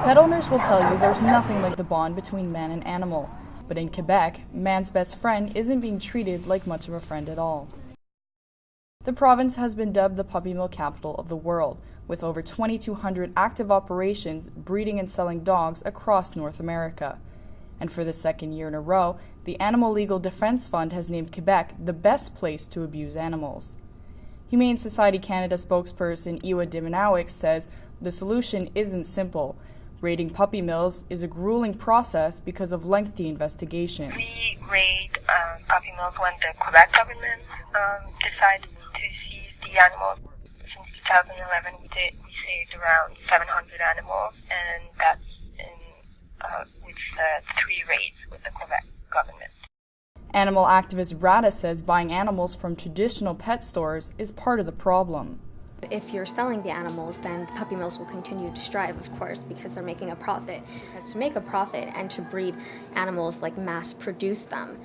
Pet owners will tell you there's nothing like the bond between man and animal. But in Quebec, man's best friend isn't being treated like much of a friend at all. The province has been dubbed the puppy mill capital of the world, with over 2,200 active operations breeding and selling dogs across North America. And for the second year in a row, the Animal Legal Defense Fund has named Quebec the best place to abuse animals. Humane Society Canada spokesperson Iwa Dimanowicz says the solution isn't simple. Raiding puppy mills is a grueling process because of lengthy investigations. We raid puppy mills when the Quebec government decided to seize the animals. Since 2011, we saved around 700 animals, and that's with 3 raids with the Quebec government. Animal activist Rada says buying animals from traditional pet stores is part of the problem. If you're selling the animals, then the puppy mills will continue to strive, of course, because they're making a profit. Because to make a profit and to breed animals, like mass produce them,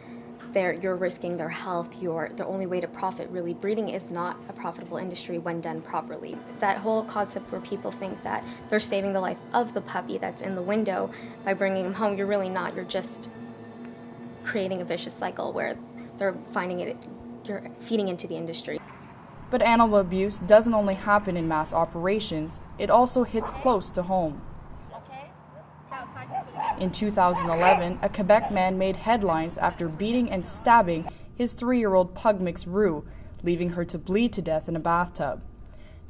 you're risking their health. The only way to profit, really, breeding is not a profitable industry when done properly. That whole concept where people think that they're saving the life of the puppy that's in the window by bringing them home, you're really not. You're just creating a vicious cycle where you're feeding into the industry. But animal abuse doesn't only happen in mass operations, it also hits close to home. In 2011, a Quebec man made headlines after beating and stabbing his 3-year-old pug mix Rue, leaving her to bleed to death in a bathtub.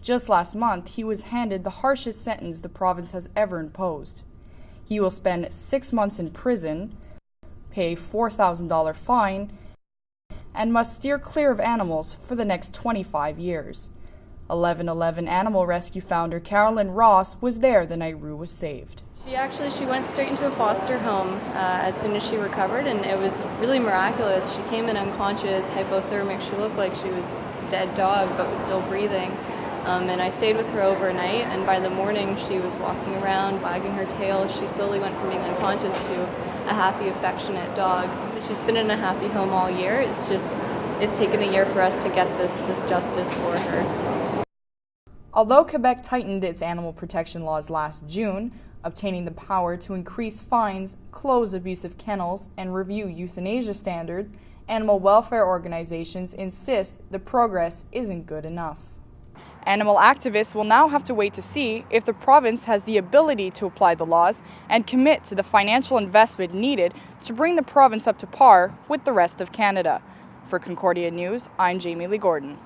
Just last month, he was handed the harshest sentence the province has ever imposed. He will spend 6 months in prison, pay a $4,000 fine, and must steer clear of animals for the next 25 years. 1111 Animal Rescue founder Carolyn Ross was there the night Rue was saved. She went straight into a foster home as soon as she recovered, and it was really miraculous. She came in unconscious, hypothermic. She looked like she was a dead dog but was still breathing. And I stayed with her overnight, and by the morning she was walking around, wagging her tail. She slowly went from being unconscious to a happy, affectionate dog. She's been in a happy home all year. It's taken a year for us to get this justice for her. Although Quebec tightened its animal protection laws last June, obtaining the power to increase fines, close abusive kennels, and review euthanasia standards, animal welfare organizations insist the progress isn't good enough. Animal activists will now have to wait to see if the province has the ability to apply the laws and commit to the financial investment needed to bring the province up to par with the rest of Canada. For Concordia News, I'm Jamie Lee Gordon.